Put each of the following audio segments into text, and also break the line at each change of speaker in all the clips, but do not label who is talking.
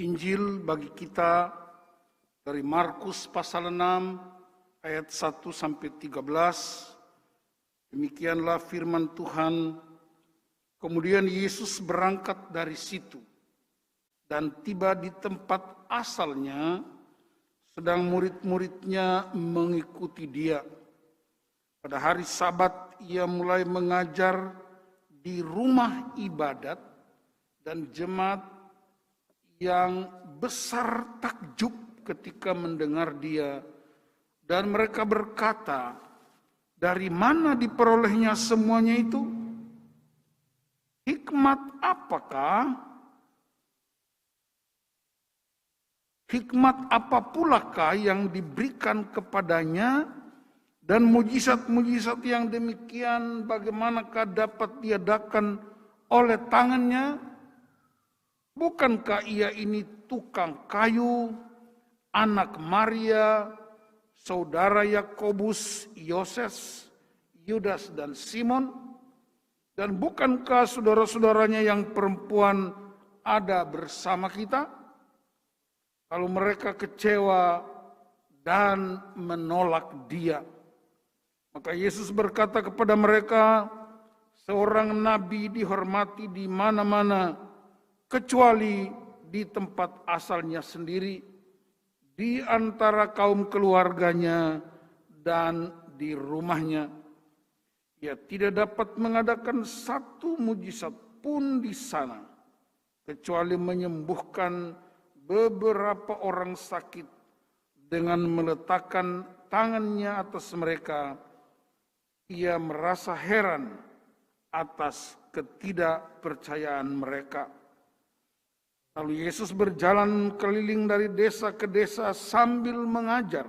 Injil bagi kita dari Markus pasal 6 ayat 1 sampai 13. Demikianlah firman Tuhan. Kemudian Yesus berangkat dari situ dan tiba di tempat asalnya, sedang murid-muridnya mengikuti dia. Pada hari Sabat ia mulai mengajar di rumah ibadat dan jemaat yang besar takjub ketika mendengar dia, dan mereka berkata, dari mana diperolehnya semuanya itu? Hikmat apakah? Hikmat apa pulakah yang diberikan kepadanya, dan mujizat-mujizat yang demikian bagaimanakah dapat diadakan oleh tangannya? Bukankah ia ini tukang kayu, anak Maria, saudara Yakobus, Yoses, Yudas, dan Simon? Dan bukankah saudara-saudaranya yang perempuan ada bersama kita? Kalau mereka kecewa dan menolak dia, maka Yesus berkata kepada mereka, seorang nabi dihormati di mana-mana, kecuali di tempat asalnya sendiri, di antara kaum keluarganya, dan di rumahnya. Ia tidak dapat mengadakan satu mujizat pun di sana, kecuali menyembuhkan beberapa orang sakit dengan meletakkan tangannya atas mereka. Ia merasa heran atas ketidakpercayaan mereka. Lalu Yesus berjalan keliling dari desa ke desa sambil mengajar.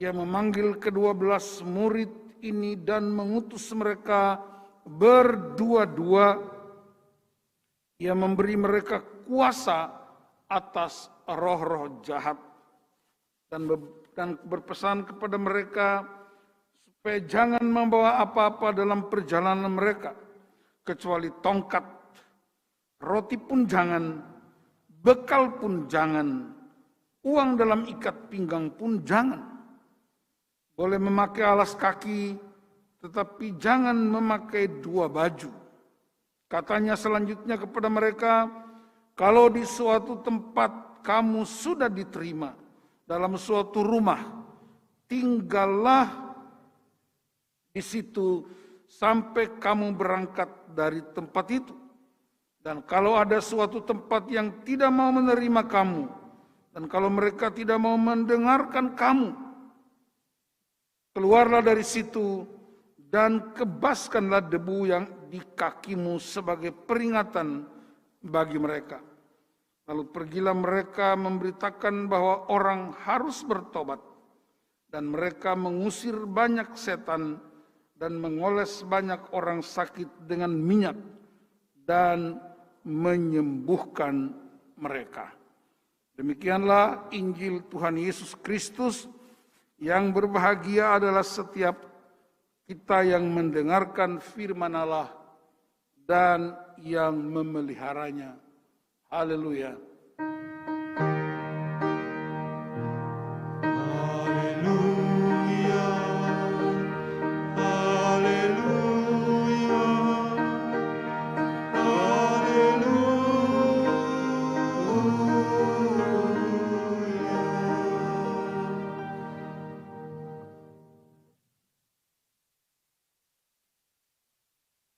Ia memanggil ke-12 murid ini dan mengutus mereka berdua-dua. Ia memberi mereka kuasa atas roh-roh jahat dan berpesan kepada mereka supaya jangan membawa apa-apa dalam perjalanan mereka, kecuali tongkat, roti pun jangan, bekal pun jangan, uang dalam ikat pinggang pun jangan. Boleh memakai alas kaki, tetapi jangan memakai 2 baju. Katanya selanjutnya kepada mereka, kalau di suatu tempat kamu sudah diterima dalam suatu rumah, tinggallah di situ sampai kamu berangkat dari tempat itu. Dan kalau ada suatu tempat yang tidak mau menerima kamu, dan kalau mereka tidak mau mendengarkan kamu, keluarlah dari situ dan kebaskanlah debu yang di kakimu sebagai peringatan bagi mereka. Lalu pergilah mereka memberitakan bahwa orang harus bertobat, dan mereka mengusir banyak setan dan mengoles banyak orang sakit dengan minyak dan menyembuhkan mereka. Demikianlah Injil Tuhan Yesus Kristus. Yang berbahagia adalah setiap kita yang mendengarkan firman Allah dan yang memeliharanya. Haleluya.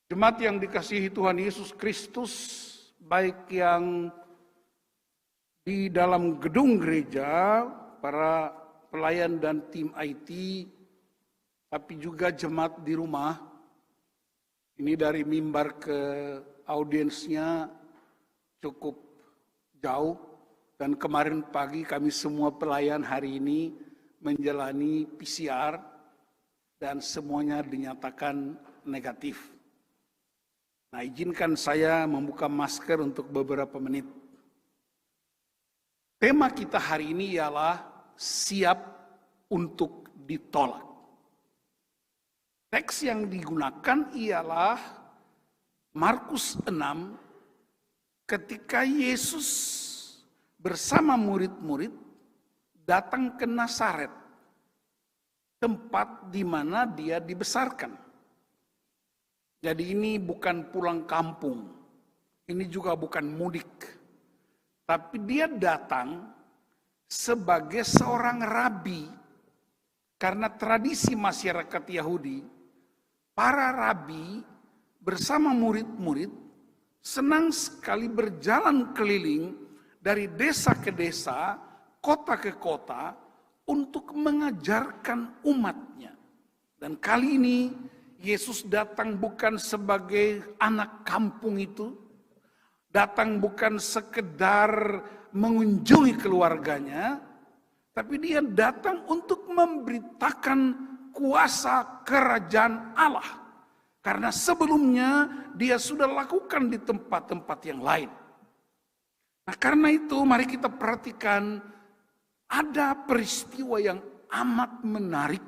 Jemaat yang dikasihi Tuhan Yesus Kristus, baik yang di dalam gedung gereja, para pelayan dan tim IT, tapi juga jemaat di rumah. Ini dari mimbar ke audiensnya cukup jauh, dan kemarin pagi kami semua pelayan hari ini menjalani PCR dan semuanya dinyatakan negatif. Nah, izinkan saya membuka masker untuk beberapa menit. Tema kita hari ini ialah siap untuk ditolak. Teks yang digunakan ialah Markus 6 ketika Yesus bersama murid-murid datang ke Nazaret, tempat di mana dia dibesarkan. Jadi ini bukan pulang kampung, ini juga bukan mudik, tapi dia datang sebagai seorang rabi. Karena tradisi masyarakat Yahudi, para rabi bersama murid-murid senang sekali berjalan keliling dari desa ke desa, kota ke kota, untuk mengajarkan umatnya. Dan kali ini Yesus datang bukan sebagai anak kampung itu, datang bukan sekedar mengunjungi keluarganya, tapi dia datang untuk memberitakan kuasa kerajaan Allah. Karena sebelumnya dia sudah lakukan di tempat-tempat yang lain. Nah, karena itu mari kita perhatikan ada peristiwa yang amat menarik.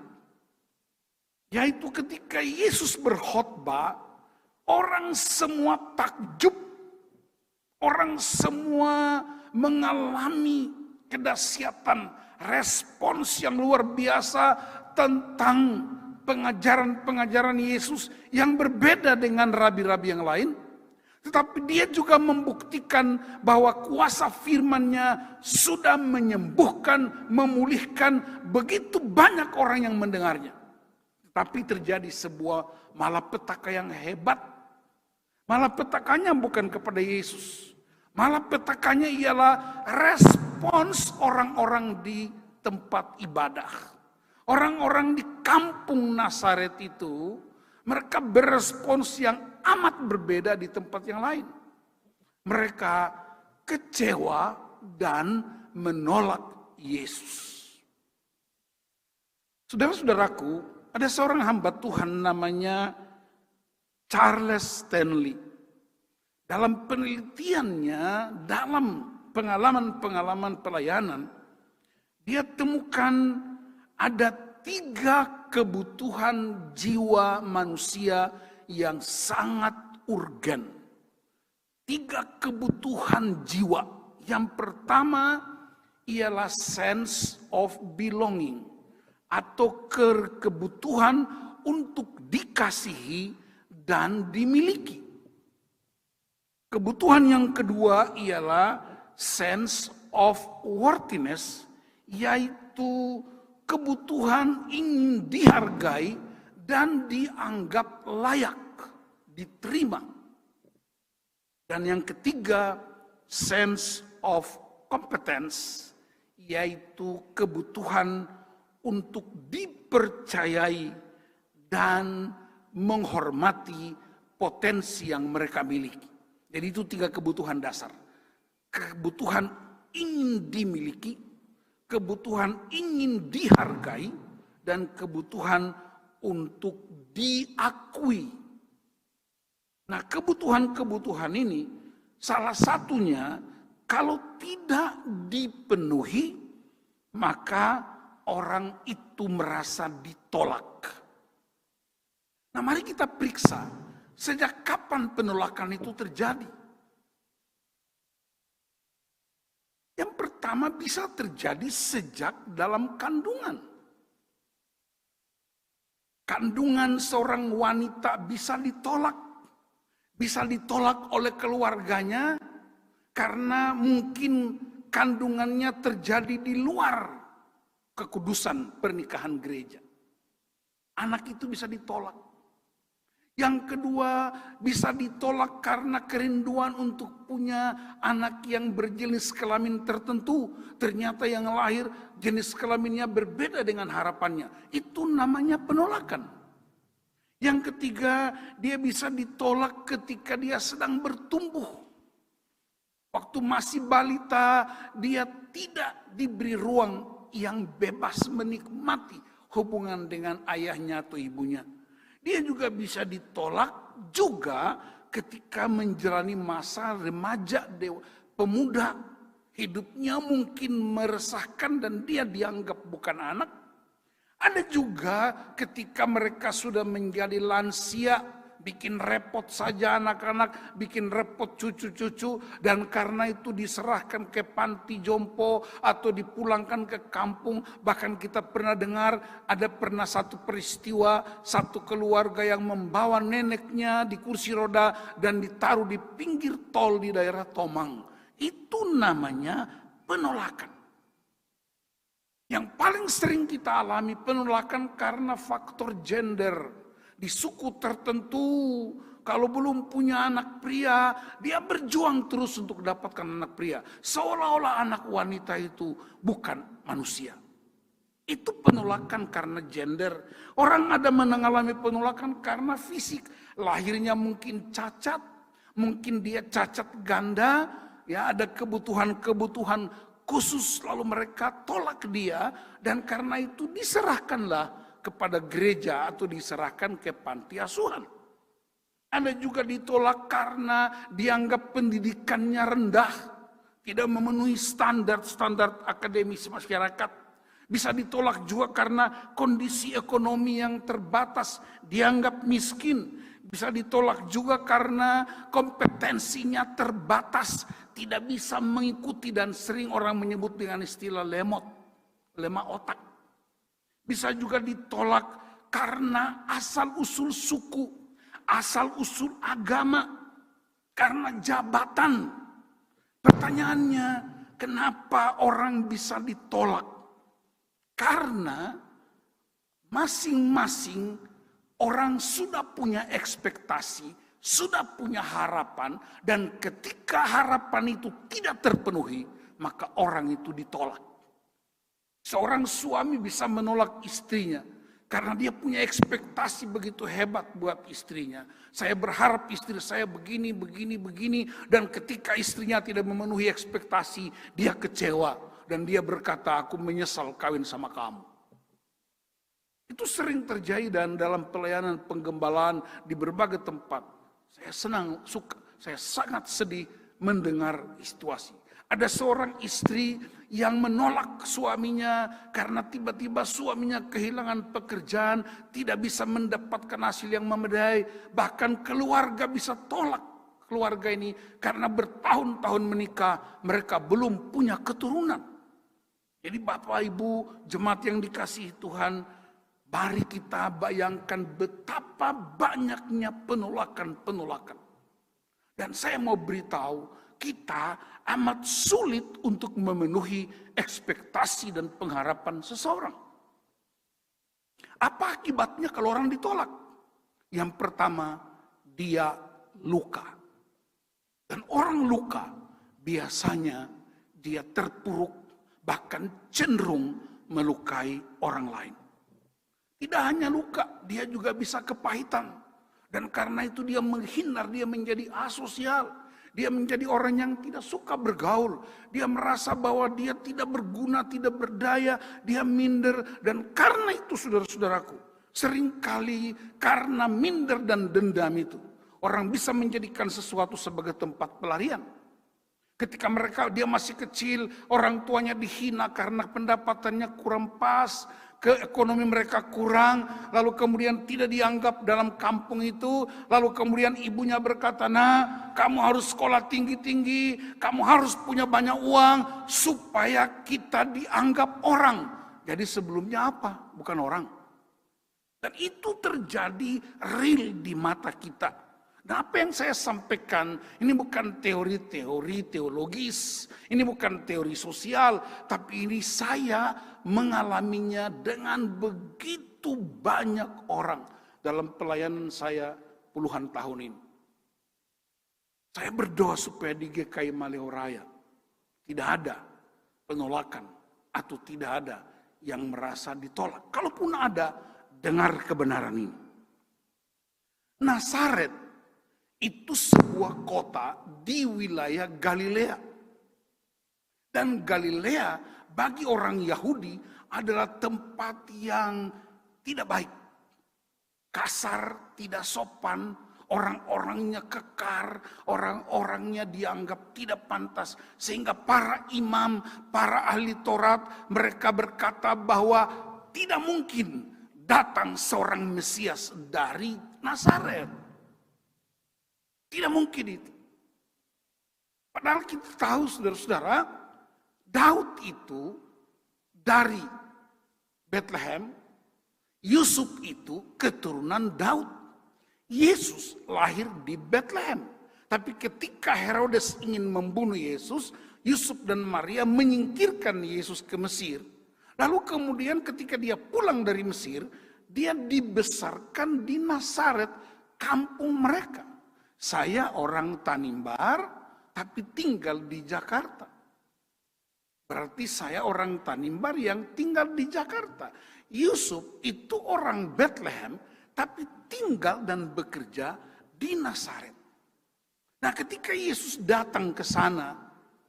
Yaitu ketika Yesus berkhotbah, orang semua takjub. Orang semua mengalami kedahsyatan, respons yang luar biasa tentang pengajaran-pengajaran Yesus yang berbeda dengan rabi-rabi yang lain. Tetapi dia juga membuktikan bahwa kuasa firman-Nya sudah menyembuhkan, memulihkan begitu banyak orang yang mendengarnya. Tetapi terjadi sebuah malapetaka yang hebat. Malapetakannya bukan kepada Yesus. Malapetakannya ialah respons orang-orang di tempat ibadah. Orang-orang di kampung Nazaret itu, mereka berespons yang amat berbeda di tempat yang lain. Mereka kecewa dan menolak Yesus. Saudara-saudaraku, ada seorang hamba Tuhan namanya Charles Stanley. Dalam penelitiannya, dalam pengalaman-pengalaman pelayanan, dia temukan ada 3 kebutuhan jiwa manusia yang sangat urgen. 3 kebutuhan jiwa. Yang pertama ialah sense of belonging atau kebutuhan untuk dikasihi dan dimiliki. Kebutuhan yang kedua ialah sense of worthiness, yaitu kebutuhan ingin dihargai dan dianggap layak, diterima. Dan yang ketiga, sense of competence, yaitu kebutuhan untuk dipercayai dan menghormati potensi yang mereka miliki. Jadi itu 3 kebutuhan dasar. Kebutuhan ingin dimiliki, kebutuhan ingin dihargai, dan kebutuhan untuk diakui. Nah, kebutuhan-kebutuhan ini salah satunya kalau tidak dipenuhi, maka orang itu merasa ditolak. Nah, mari kita periksa sejak kapan penolakan itu terjadi. Yang pertama bisa terjadi sejak dalam kandungan. Kandungan seorang wanita bisa ditolak. Bisa ditolak oleh keluarganya karena mungkin kandungannya terjadi di luar kekudusan pernikahan gereja. Anak itu bisa ditolak. Yang kedua, bisa ditolak karena kerinduan untuk punya anak yang berjenis kelamin tertentu. Ternyata yang lahir jenis kelaminnya berbeda dengan harapannya. Itu namanya penolakan. Yang ketiga, dia bisa ditolak ketika dia sedang bertumbuh. Waktu masih balita, dia tidak diberi ruang yang bebas menikmati hubungan dengan ayahnya atau ibunya. Dia juga bisa ditolak juga ketika menjalani masa remaja, pemuda. Hidupnya mungkin meresahkan dan dia dianggap bukan anak. Ada juga ketika mereka sudah menjadi lansia, bikin repot saja anak-anak, bikin repot cucu-cucu, dan karena itu diserahkan ke panti jompo atau dipulangkan ke kampung. Bahkan kita pernah dengar pernah satu peristiwa, satu keluarga yang membawa neneknya di kursi roda dan ditaruh di pinggir tol di daerah Tomang. Itu namanya penolakan. Yang paling sering kita alami penolakan karena faktor gender. Di suku tertentu, kalau belum punya anak pria, dia berjuang terus untuk dapatkan anak pria. Seolah-olah anak wanita itu bukan manusia. Itu penolakan karena gender. Orang ada mengalami penolakan karena fisik. Lahirnya mungkin cacat, mungkin dia cacat ganda, ya ada kebutuhan-kebutuhan khusus, lalu mereka tolak dia, dan karena itu diserahkanlah kepada gereja atau diserahkan ke panti asuhan. Ada juga ditolak karena dianggap pendidikannya rendah, tidak memenuhi standar akademis masyarakat. Bisa ditolak juga karena kondisi ekonomi yang terbatas, dianggap miskin. Bisa ditolak juga karena kompetensinya terbatas, tidak bisa mengikuti, dan sering orang menyebut dengan istilah lemah otak. Bisa juga ditolak karena asal-usul suku, asal-usul agama, karena jabatan. Pertanyaannya, kenapa orang bisa ditolak? Karena masing-masing orang sudah punya ekspektasi, sudah punya harapan, dan ketika harapan itu tidak terpenuhi, maka orang itu ditolak. Seorang suami bisa menolak istrinya karena dia punya ekspektasi begitu hebat buat istrinya. Saya berharap istri saya begini, dan ketika istrinya tidak memenuhi ekspektasi, dia kecewa dan dia berkata, aku menyesal kawin sama kamu. Itu sering terjadi, dan dalam pelayanan penggembalaan di berbagai tempat. Saya saya sangat sedih mendengar situasi. Ada seorang istri yang menolak suaminya karena tiba-tiba suaminya kehilangan pekerjaan, tidak bisa mendapatkan hasil yang memadai. Bahkan keluarga bisa tolak keluarga ini karena bertahun-tahun menikah, mereka belum punya keturunan. Jadi Bapak Ibu jemaat yang dikasihi Tuhan, mari kita bayangkan betapa banyaknya penolakan-penolakan. Dan saya mau beritahu, kita amat sulit untuk memenuhi ekspektasi dan pengharapan seseorang. Apa akibatnya kalau orang ditolak? Yang pertama, dia luka. Dan orang luka biasanya dia terpuruk, bahkan cenderung melukai orang lain. Tidak hanya luka, dia juga bisa kepahitan. Dan karena itu dia menghindar, dia menjadi asosial. Dia menjadi orang yang tidak suka bergaul. Dia merasa bahwa dia tidak berguna, tidak berdaya. Dia minder. Dan karena itu saudara-saudaraku, seringkali karena minder dan dendam itu, orang bisa menjadikan sesuatu sebagai tempat pelarian. Ketika dia masih kecil, orang tuanya dihina karena pendapatannya kurang pas, ekonomi mereka kurang, lalu kemudian tidak dianggap dalam kampung itu, lalu kemudian ibunya berkata, nah kamu harus sekolah tinggi-tinggi, kamu harus punya banyak uang, supaya kita dianggap orang. Jadi sebelumnya apa? Bukan orang. Dan itu terjadi real di mata kita. Nah, apa yang saya sampaikan ini bukan teori-teori teologis, ini bukan teori sosial, tapi ini saya mengalaminya dengan begitu banyak orang dalam pelayanan saya puluhan tahun ini. Saya berdoa supaya di GKI Maleo-Raya tidak ada penolakan atau tidak ada yang merasa ditolak. Kalaupun ada, dengar kebenaran ini. Nazaret itu sebuah kota di wilayah Galilea. Dan Galilea bagi orang Yahudi adalah tempat yang tidak baik. Kasar, tidak sopan, orang-orangnya kekar, orang-orangnya dianggap tidak pantas. Sehingga para imam, para ahli Taurat, mereka berkata bahwa tidak mungkin datang seorang Mesias dari Nazaret. Tidak mungkin itu. Padahal kita tahu saudara-saudara, Daud itu dari Bethlehem, Yusuf itu keturunan Daud. Yesus lahir di Bethlehem. Tapi ketika Herodes ingin membunuh Yesus, Yusuf dan Maria menyingkirkan Yesus ke Mesir. Lalu kemudian ketika dia pulang dari Mesir, dia dibesarkan di Nazaret, kampung mereka. Saya orang Tanimbar, tapi tinggal di Jakarta. Berarti saya orang Tanimbar yang tinggal di Jakarta. Yusuf itu orang Bethlehem, tapi tinggal dan bekerja di Nazaret. Nah, ketika Yesus datang ke sana,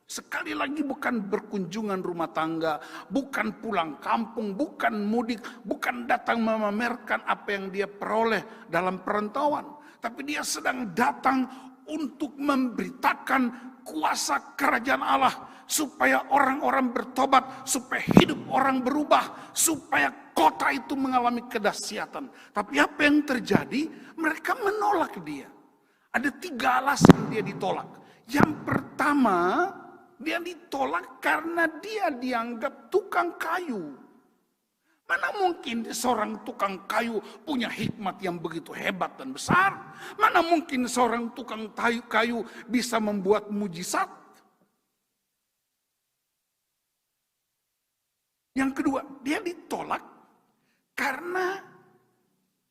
sekali lagi bukan berkunjungan rumah tangga, bukan pulang kampung, bukan mudik, bukan datang memamerkan apa yang dia peroleh dalam perantauan. Tapi dia sedang datang untuk memberitakan kuasa kerajaan Allah. Supaya orang-orang bertobat, supaya hidup orang berubah, supaya kota itu mengalami kedahsyatan. Tapi apa yang terjadi? Mereka menolak dia. Ada 3 alasan dia ditolak. Yang pertama, dia ditolak karena dia dianggap tukang kayu. Mana mungkin seorang tukang kayu punya hikmat yang begitu hebat dan besar? Mana mungkin seorang tukang kayu bisa membuat mujizat? Yang kedua, dia ditolak karena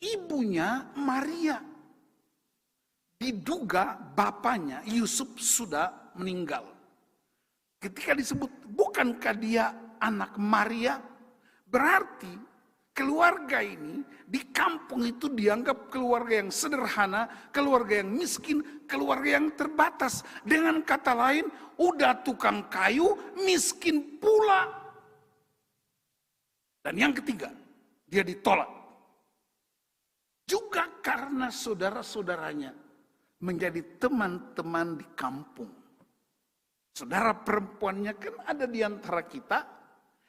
ibunya Maria. Diduga bapaknya Yusuf sudah meninggal. Ketika disebut, bukankah dia anak Maria? Berarti keluarga ini di kampung itu dianggap keluarga yang sederhana, keluarga yang miskin, keluarga yang terbatas. Dengan kata lain, udah tukang kayu, miskin pula. Dan yang ketiga, dia ditolak. Juga karena saudara-saudaranya menjadi teman-teman di kampung. Saudara perempuannya kan ada di antara kita.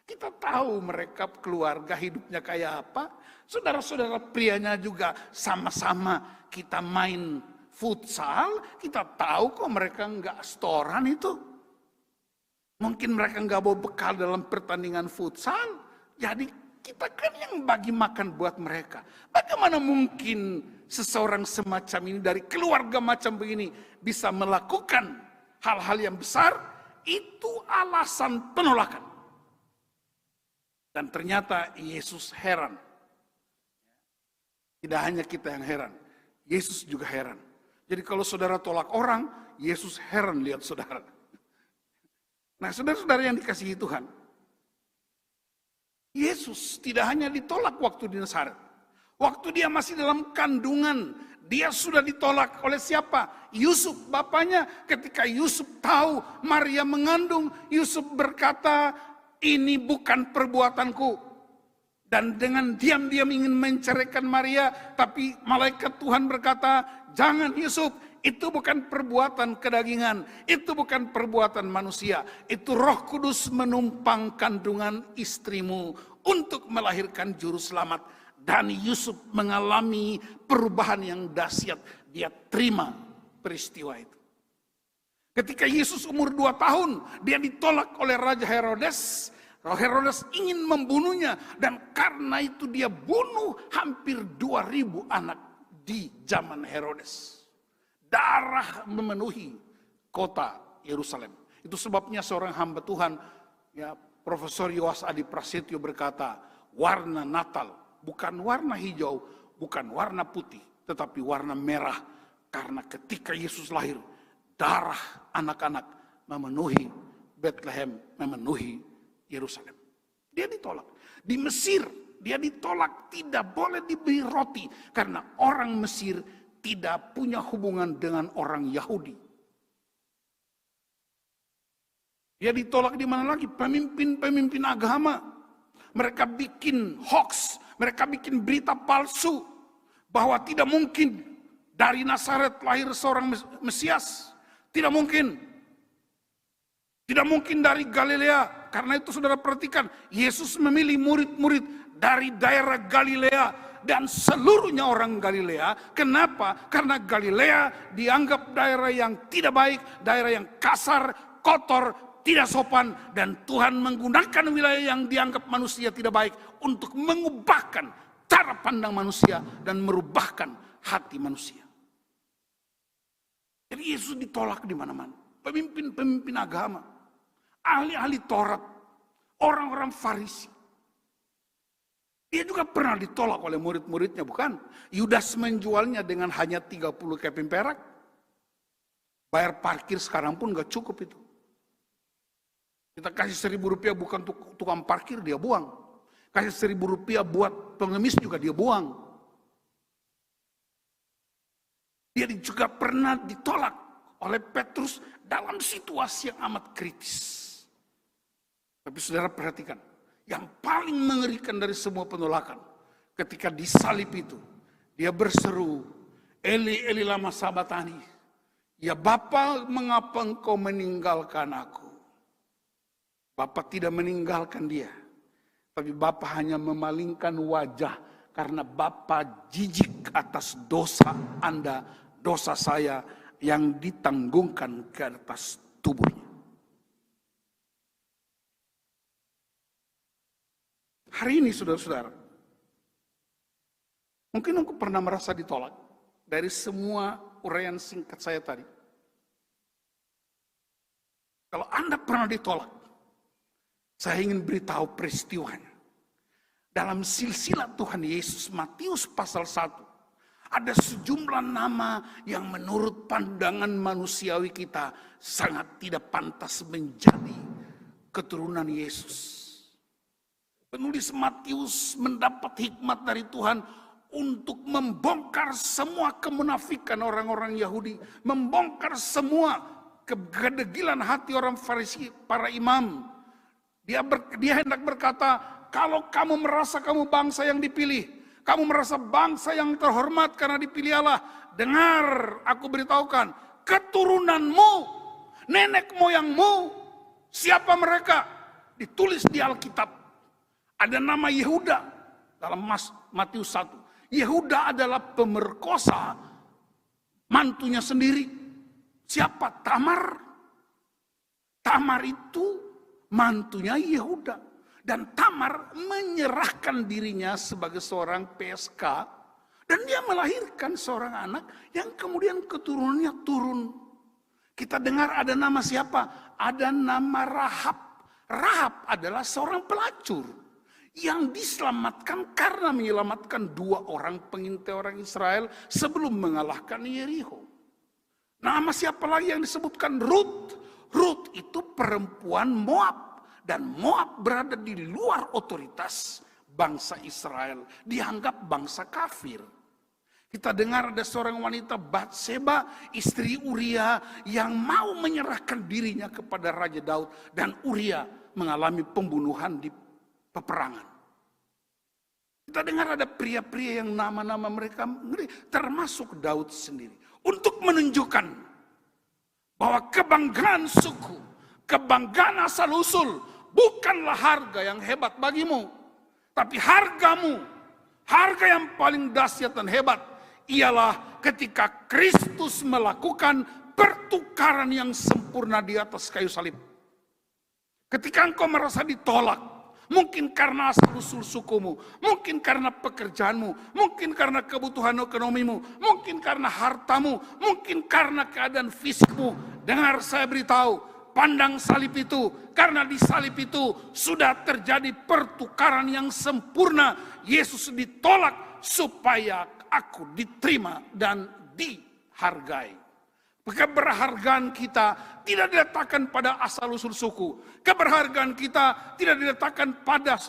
Kita tahu mereka keluarga hidupnya kayak apa. Saudara-saudara prianya juga sama-sama kita main futsal. Kita tahu kok mereka enggak setoran itu. Mungkin mereka enggak bawa bekal dalam pertandingan futsal. Jadi kita kan yang bagi makan buat mereka. Bagaimana mungkin seseorang semacam ini dari keluarga macam begini bisa melakukan hal-hal yang besar? Itu alasan penolakan. Dan ternyata Yesus heran. Tidak hanya kita yang heran, Yesus juga heran. Jadi kalau saudara tolak orang, Yesus heran lihat saudara. Nah, saudara-saudara yang dikasihi Tuhan, Yesus tidak hanya ditolak waktu di Nazaret. Waktu dia masih dalam kandungan, dia sudah ditolak oleh siapa? Yusuf, bapaknya. Ketika Yusuf tahu Maria mengandung, Yusuf berkata, ini bukan perbuatanku. Dan dengan diam-diam ingin menceraikan Maria, tapi malaikat Tuhan berkata, jangan Yusuf, itu bukan perbuatan kedagingan, itu bukan perbuatan manusia. Itu Roh Kudus menumpang kandungan istrimu untuk melahirkan juru selamat. Dan Yusuf mengalami perubahan yang dahsyat. Dia terima peristiwa itu. Ketika Yesus umur 2 tahun, dia ditolak oleh Raja Herodes. Herodes ingin membunuhnya. Dan karena itu dia bunuh hampir 2.000 anak di zaman Herodes. Darah memenuhi kota Yerusalem. Itu sebabnya seorang hamba Tuhan, ya, Profesor Yowas Adi Prasetyo berkata, warna Natal bukan warna hijau, bukan warna putih, tetapi warna merah. Karena ketika Yesus lahir, darah anak-anak memenuhi Bethlehem, memenuhi Yerusalem. Dia ditolak. Di Mesir, dia ditolak, tidak boleh diberi roti. Karena orang Mesir tidak punya hubungan dengan orang Yahudi. Dia ditolak di mana lagi? Pemimpin-pemimpin agama. Mereka bikin hoax, mereka bikin berita palsu bahwa tidak mungkin dari Nazaret lahir seorang Mesias. Tidak mungkin. Tidak mungkin dari Galilea. Karena itu saudara perhatikan, Yesus memilih murid-murid dari daerah Galilea. dan seluruhnya orang Galilea. Kenapa? Karena Galilea dianggap daerah yang tidak baik, daerah yang kasar, kotor, tidak sopan, dan Tuhan menggunakan wilayah yang dianggap manusia tidak baik untuk mengubahkan cara pandang manusia dan merubahkan hati manusia. Jadi Yesus ditolak di mana-mana. Pemimpin-pemimpin agama, ahli-ahli Taurat, orang-orang Farisi. Dia juga pernah ditolak oleh murid-muridnya, bukan? Yudas menjualnya dengan hanya 30 keping perak. Bayar parkir sekarang pun gak cukup itu. Kita kasih 1.000 rupiah bukan tukang parkir, dia buang. Kasih 1.000 rupiah buat pengemis juga dia buang. Dia juga pernah ditolak oleh Petrus dalam situasi yang amat kritis. Tapi saudara perhatikan, yang paling mengerikan dari semua penolakan, ketika disalib itu, dia berseru, Eli, Eli lama sabatani. Ya Bapa, mengapa engkau meninggalkan aku? Bapa tidak meninggalkan dia, tapi Bapa hanya memalingkan wajah karena Bapa jijik atas dosa Anda, dosa saya yang ditanggungkan ke atas tubuhnya. Hari ini saudara-saudara, mungkin engkau pernah merasa ditolak dari semua uraian singkat saya tadi. Kalau Anda pernah ditolak, saya ingin beritahu peristiwanya. Dalam silsilah Tuhan Yesus, Matius pasal 1, ada sejumlah nama yang menurut pandangan manusiawi kita sangat tidak pantas menjadi keturunan Yesus. Penulis Matius mendapat hikmat dari Tuhan untuk membongkar semua kemunafikan orang-orang Yahudi, membongkar semua kedegilan hati orang Farisi, para imam. Dia hendak berkata, kalau kamu merasa kamu bangsa yang dipilih, kamu merasa bangsa yang terhormat karena dipilih Allah, dengar aku beritahukan, keturunanmu, nenek moyangmu, siapa mereka? Ditulis di Alkitab. Ada nama Yehuda dalam Matius 1. Yehuda adalah pemerkosa mantunya sendiri. Siapa? Tamar. Tamar itu mantunya Yehuda. Dan Tamar menyerahkan dirinya sebagai seorang PSK. Dan dia melahirkan seorang anak yang kemudian keturunannya turun. Kita dengar ada nama siapa? Ada nama Rahab. Rahab adalah seorang pelacur yang diselamatkan karena menyelamatkan 2 orang pengintai orang Israel sebelum mengalahkan Yeriko. Nama siapa lagi yang disebutkan? Rut. Rut itu perempuan Moab. Dan Moab berada di luar otoritas bangsa Israel. Dianggap bangsa kafir. Kita dengar ada seorang wanita Batseba, istri Uria, yang mau menyerahkan dirinya kepada Raja Daud. Dan Uria mengalami pembunuhan di peperangan. Kita dengar ada pria-pria yang nama-nama mereka termasuk Daud sendiri. Untuk menunjukkan bahwa kebanggaan suku, kebanggaan asal-usul bukanlah harga yang hebat bagimu. Tapi hargamu, harga yang paling dahsyat dan hebat ialah ketika Kristus melakukan pertukaran yang sempurna di atas kayu salib. Ketika engkau merasa ditolak, mungkin karena asal-usul sukumu, mungkin karena pekerjaanmu, mungkin karena kebutuhan ekonomimu, mungkin karena hartamu, mungkin karena keadaan fisikmu. Dengar saya beritahu, pandang salib itu, karena di salib itu sudah terjadi pertukaran yang sempurna. Yesus ditolak supaya aku diterima dan dihargai. Keberhargaan kita tidak diletakkan pada asal-usul suku. Keberhargaan kita tidak diletakkan pada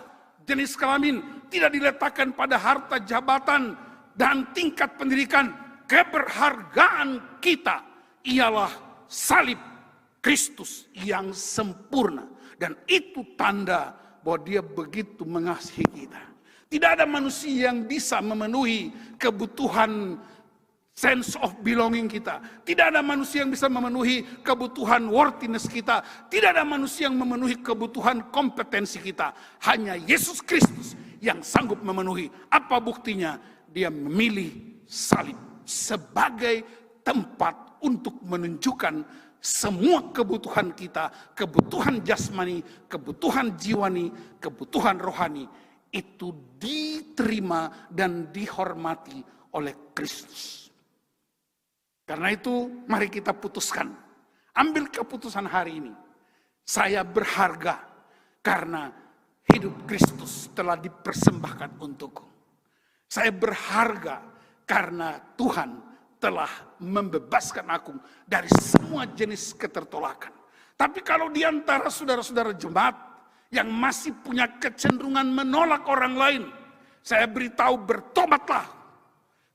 jenis kelamin. Tidak diletakkan pada harta jabatan dan tingkat pendidikan. Keberhargaan kita ialah salib Kristus yang sempurna. Dan itu tanda bahwa dia begitu mengasihi kita. Tidak ada manusia yang bisa memenuhi kebutuhan sense of belonging kita. Tidak ada manusia yang bisa memenuhi kebutuhan worthiness kita. Tidak ada manusia yang memenuhi kebutuhan kompetensi kita. Hanya Yesus Kristus yang sanggup memenuhi. Apa buktinya? Dia memilih salib sebagai tempat untuk menunjukkan semua kebutuhan kita, kebutuhan jasmani, kebutuhan jiwani, kebutuhan rohani, itu diterima dan dihormati oleh Kristus. Karena itu mari kita putuskan, ambil keputusan hari ini. Saya berharga karena hidup Kristus telah dipersembahkan untukku. Saya berharga karena Tuhan telah membebaskan aku dari semua jenis ketertolakan. Tapi kalau di antara saudara-saudara jemaat yang masih punya kecenderungan menolak orang lain, saya beritahu bertobatlah.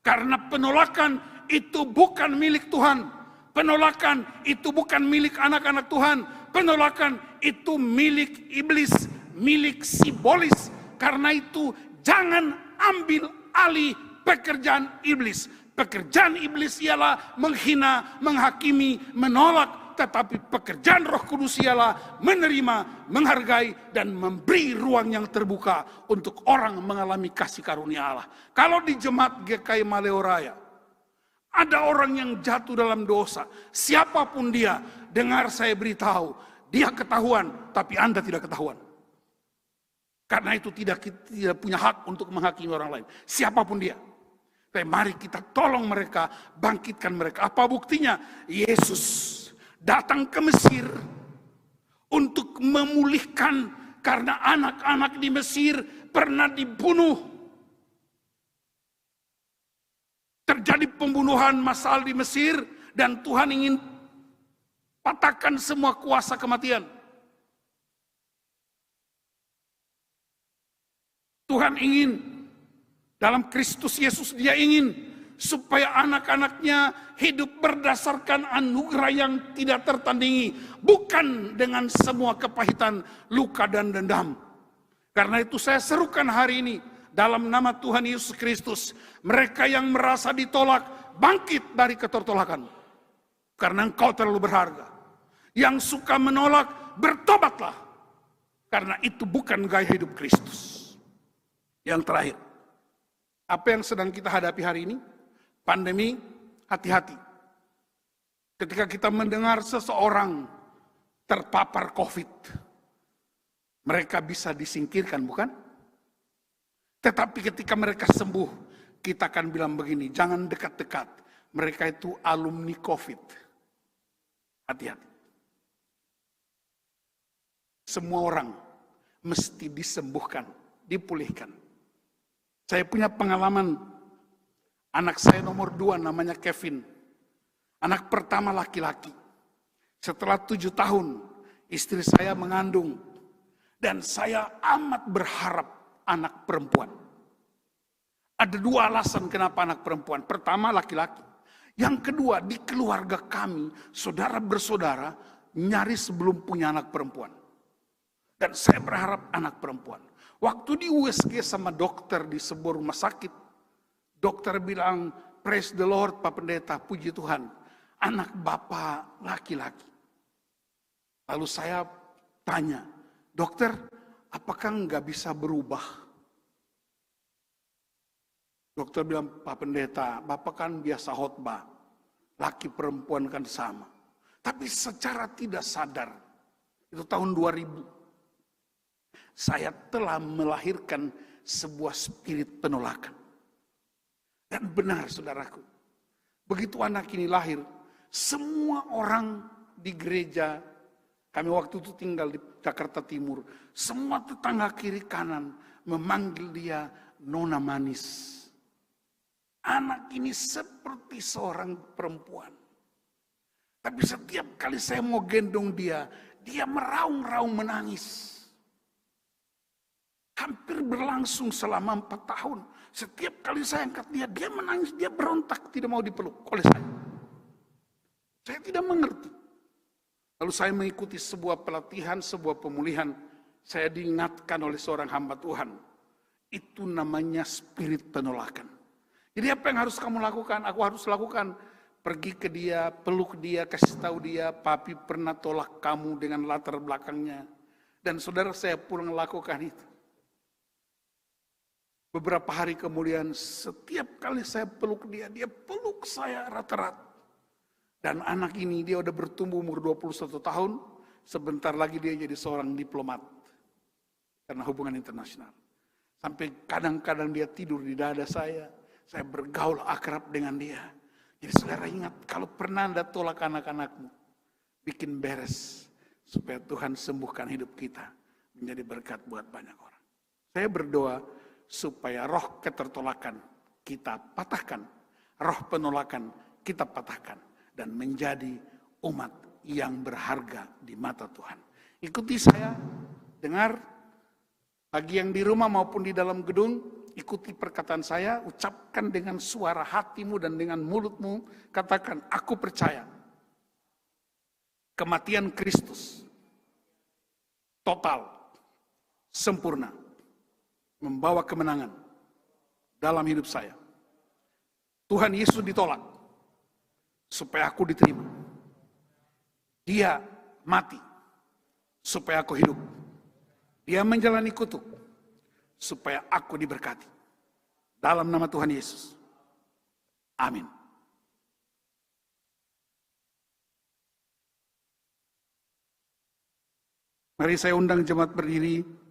Karena penolakan itu bukan milik Tuhan. Penolakan itu bukan milik anak-anak Tuhan. Penolakan itu milik iblis, milik sibolis. Karena itu jangan ambil alih pekerjaan iblis. Pekerjaan iblis ialah menghina, menghakimi, menolak. Tetapi pekerjaan Roh Kudus ialah menerima, menghargai, dan memberi ruang yang terbuka untuk orang mengalami kasih karunia Allah. Kalau di jemaat GKI Maleoraya, ada orang yang jatuh dalam dosa. Siapapun dia, dengar saya beritahu, dia ketahuan, tapi Anda tidak ketahuan. Karena itu tidak punya hak untuk menghakimi orang lain. Siapapun dia. Tapi mari kita tolong mereka, bangkitkan mereka. Apa buktinya? Yesus datang ke Mesir untuk memulihkan karena anak-anak di Mesir pernah dibunuh. Terjadi pembunuhan massal di Mesir dan Tuhan ingin patahkan semua kuasa kematian. Tuhan ingin dalam Kristus Yesus, dia ingin supaya anak-anaknya hidup berdasarkan anugerah yang tidak tertandingi. Bukan dengan semua kepahitan, luka dan dendam. Karena itu saya serukan hari ini dalam nama Tuhan Yesus Kristus. Mereka yang merasa ditolak, bangkit dari ketertolakan. Karena engkau terlalu berharga. Yang suka menolak, bertobatlah. Karena itu bukan gaya hidup Kristus. Yang terakhir, apa yang sedang kita hadapi hari ini? Pandemi, hati-hati. Ketika kita mendengar seseorang terpapar COVID, mereka bisa disingkirkan, bukan? Tetapi ketika mereka sembuh, kita akan bilang begini, jangan dekat-dekat. Mereka itu alumni COVID. Hati-hati. Semua orang mesti disembuhkan, dipulihkan. Saya punya pengalaman, anak saya nomor 2 namanya Kevin. Anak pertama laki-laki. Setelah 7 tahun, istri saya mengandung. Dan saya amat berharap anak perempuan. Ada 2 alasan kenapa anak perempuan. Pertama, laki-laki. Yang kedua, di keluarga kami, saudara bersaudara, nyaris belum punya anak perempuan. Dan saya berharap anak perempuan. Waktu di USG sama dokter di sebuah rumah sakit, dokter bilang, praise the Lord Pak Pendeta, puji Tuhan, anak bapak laki-laki. Lalu saya tanya, dokter, apakah nggak bisa berubah? Dokter bilang, Pak Pendeta, bapak kan biasa khotbah, laki perempuan kan sama. Tapi secara tidak sadar, itu tahun 2000, saya telah melahirkan sebuah spirit penolakan. Dan benar saudaraku, begitu anak ini lahir, semua orang di gereja, kami waktu itu tinggal di Jakarta Timur, semua tetangga kiri kanan memanggil dia Nona Manis. Anak ini seperti seorang perempuan. Tapi setiap kali saya mau gendong dia, dia meraung-raung menangis. Hampir berlangsung selama 4 tahun. Setiap kali saya angkat dia menangis, dia berontak, tidak mau dipeluk oleh saya. Saya tidak mengerti. Lalu saya mengikuti sebuah pelatihan, sebuah pemulihan. Saya diingatkan oleh seorang hamba Tuhan. Itu namanya spirit penolakan. Jadi apa yang harus kamu lakukan? Aku harus lakukan. Pergi ke dia, peluk dia, kasih tahu dia, papi pernah tolak kamu dengan latar belakangnya. Dan saudara saya pulang lakukan itu. Beberapa hari kemudian setiap kali saya peluk dia, dia peluk saya rata-rata. Dan anak ini dia udah bertumbuh umur 21 tahun, sebentar lagi dia jadi seorang diplomat. Karena hubungan internasional. Sampai kadang-kadang dia tidur di dada saya bergaul akrab dengan dia. Jadi saudara ingat, kalau pernah Anda tolak anak-anakmu, bikin beres, supaya Tuhan sembuhkan hidup kita, menjadi berkat buat banyak orang. Saya berdoa, supaya roh ketertolakan kita patahkan, roh penolakan kita patahkan, dan menjadi umat yang berharga di mata Tuhan. Ikuti saya, dengar, bagi yang di rumah maupun di dalam gedung, ikuti perkataan saya, ucapkan dengan suara hatimu dan dengan mulutmu, katakan, aku percaya kematian Kristus total, sempurna, membawa kemenangan dalam hidup saya. Tuhan Yesus ditolak supaya aku diterima. Dia mati supaya aku hidup. Dia menjalani kutuk supaya aku diberkati. Dalam nama Tuhan Yesus. Amin. Mari saya undang jemaat berdiri.